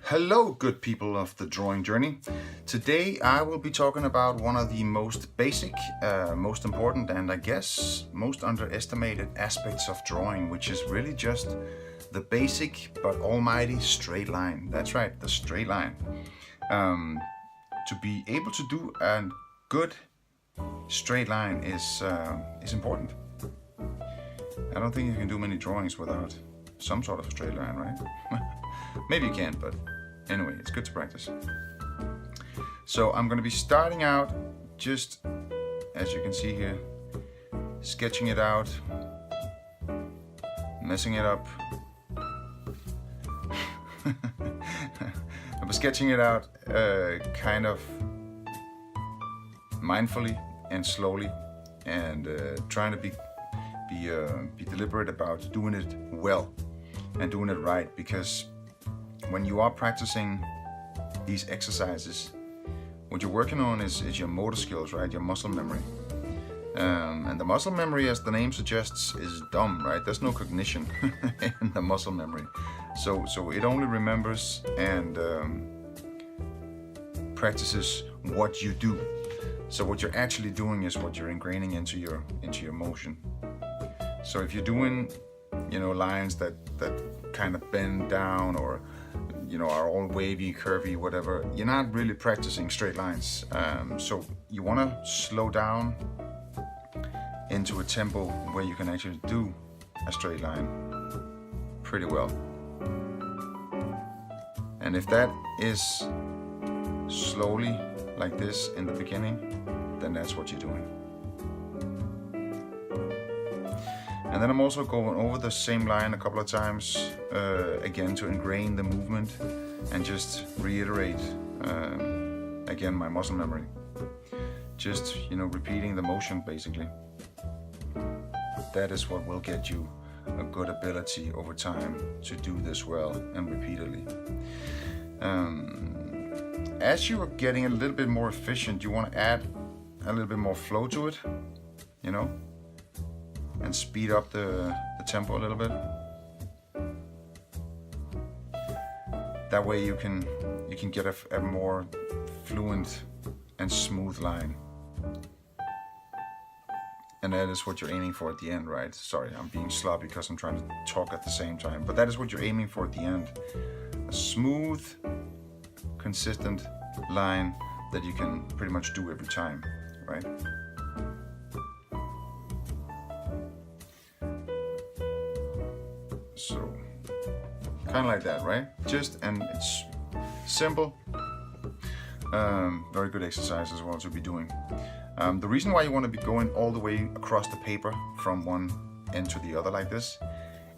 Hello, good people of the drawing journey. Today I will be talking about one of the most basic, most important, and I guess most underestimated aspects of drawing, which is really just the basic but almighty straight line. That's right, the straight line. To be able to do a good straight line is important. I don't think you can do many drawings without some sort of a straight line, right? Maybe you can, but anyway, it's good to practice. So I'm going to be starting out just, as you can see here, sketching it out, messing it up. I'm sketching it out kind of mindfully and slowly, and trying to be deliberate about doing it well and doing it right, because when you are practicing these exercises, what you're working on is your motor skills, right? Your muscle memory. And the muscle memory, as the name suggests, is dumb, right? There's no cognition in the muscle memory. So it only remembers and practices what you do. So what you're actually doing is what you're ingraining into your motion. So if you're doing, lines that kind of bend down, or are all wavy, curvy, whatever, you're not really practicing straight lines. So you want to slow down into a tempo where you can actually do a straight line pretty well. And if that is slowly like this in the beginning, then that's what you're doing. And then I'm also going over the same line a couple of times, again, to ingrain the movement and just reiterate, again, my muscle memory. Just, repeating the motion, basically. That is what will get you a good ability over time to do this well and repeatedly. As you are getting a little bit more efficient, you want to add a little bit more flow to it, and speed up the tempo a little bit. That way you can get a more fluent and smooth line. And that is what you're aiming for at the end, right? Sorry, I'm being sloppy because I'm trying to talk at the same time, but that is what you're aiming for at the end. A smooth, consistent line that you can pretty much do every time, right? So, kind of like that, right? And it's simple, very good exercise as well to be doing. The reason why you want to be going all the way across the paper from one end to the other like this,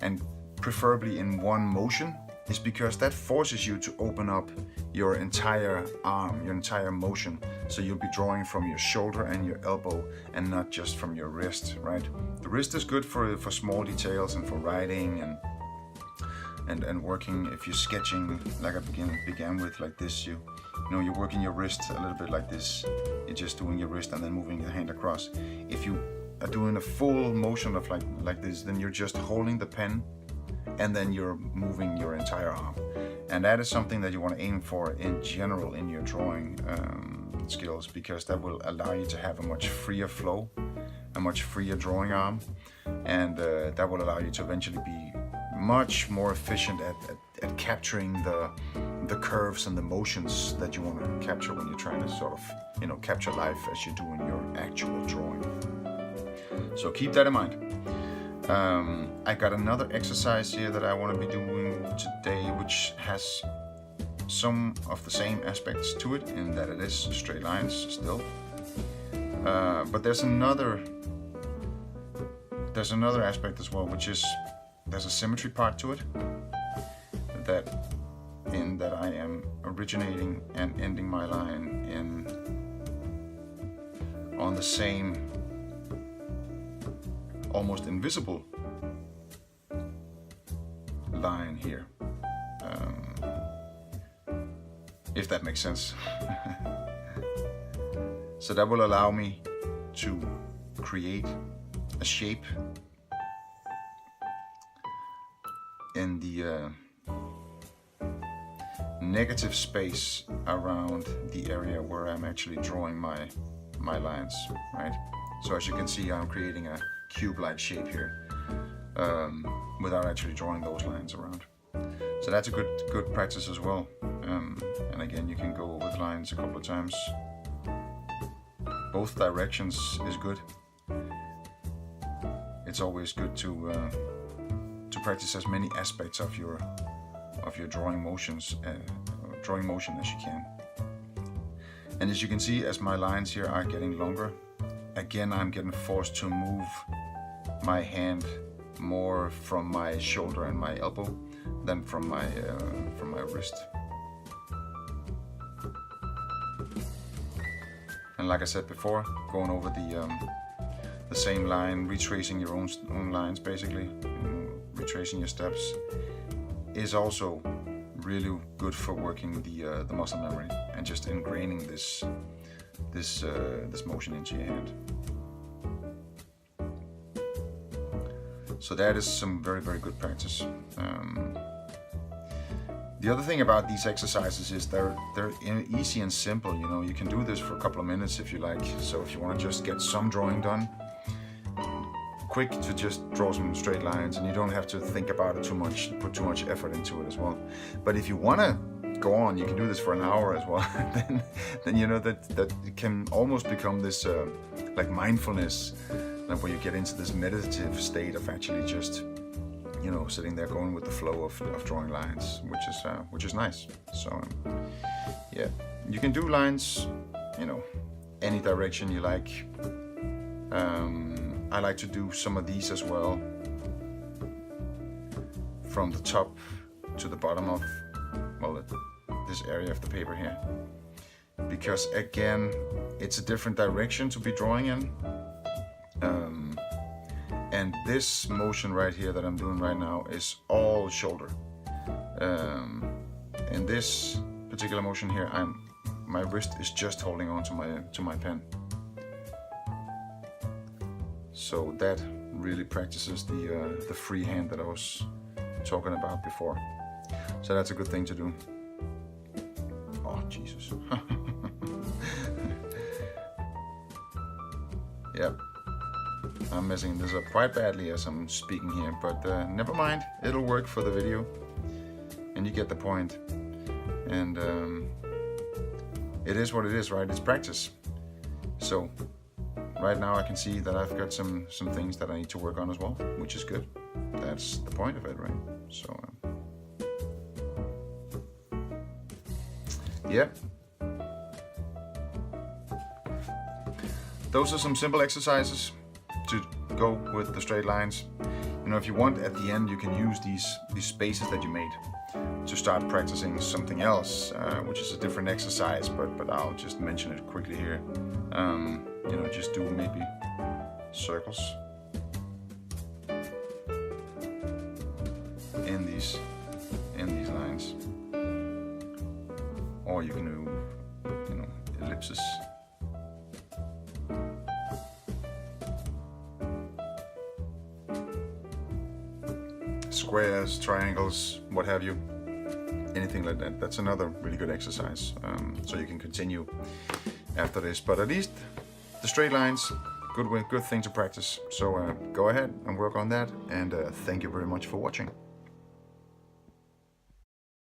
and preferably in one motion, is because that forces you to open up your entire arm, your entire motion. So you'll be drawing from your shoulder and your elbow and not just from your wrist, right? The wrist is good for small details and for writing and working. If you're sketching, like I began with, like this, you're working your wrist a little bit like this. You're just doing your wrist and then moving your hand across. If you are doing a full motion of like this, then you're just holding the pen and then you're moving your entire arm. And that is something that you want to aim for in general in your drawing skills, because that will allow you to have a much freer flow, a much freer drawing arm, and that will allow you to eventually be much more efficient at capturing the curves and the motions that you want to capture when you're trying to sort of, capture life as you do in your actual drawing. So keep that in mind. I got another exercise here that I want to be doing today, which has some of the same aspects to it, in that it is straight lines still. But there's another aspect as well, which is there's a symmetry part to it, that I am originating and ending my line on the same almost invisible line here, if that makes sense. So that will allow me to create a shape in the negative space around the area where I'm actually drawing my lines, right? So as you can see, I'm creating a cube-like shape here without actually drawing those lines around. So that's a good practice as well. And again, you can go over the lines a couple of times. Both directions is good. It's always good to practice as many aspects of your drawing motion as you can. And as you can see, as my lines here are getting longer, again I'm getting forced to move my hand more from my shoulder and my elbow than from my wrist. And like I said before, going over the same line, retracing your own lines basically, retracing your steps, is also really good for working the muscle memory and just ingraining this motion into your hand. So that is some very good practice. The other thing about these exercises is they're easy and simple. You know, you can do this for a couple of minutes if you like. So if you want to just get some drawing done, quick to just draw some straight lines, and you don't have to think about it too much, put too much effort into it as well. But if you want to go on, you can do this for an hour as well. then you know that it can almost become this like mindfulness, like where you get into this meditative state of actually just, you know, sitting there going with the flow of drawing lines, which is nice. So yeah, you can do lines, you know, any direction you like. I like to do some of these as well, from the top to the bottom of, well, this area of the paper here, because again, it's a different direction to be drawing in. And this motion right here that I'm doing right now is all shoulder. In this particular motion here, my wrist is just holding on to my pen. So that really practices the free hand that I was talking about before. So that's a good thing to do. Oh, Jesus. Yep. I'm messing this up quite badly as I'm speaking here, but never mind, it'll work for the video, and you get the point. And it is what it is, right? It's practice. So right now I can see that I've got some things that I need to work on as well, which is good. That's the point of it, right? So yep. Those are some simple exercises to go with the straight lines. You know, if you want, at the end you can use these spaces that you made to start practicing something else, which is a different exercise, but I'll just mention it quickly here. You know, just do maybe circles in these lines, or you can do, you know, ellipses. Squares, triangles, what have you, anything like that. That's another really good exercise. So you can continue after this, but at least the straight lines, good thing to practice. So go ahead and work on that, and thank you very much for watching.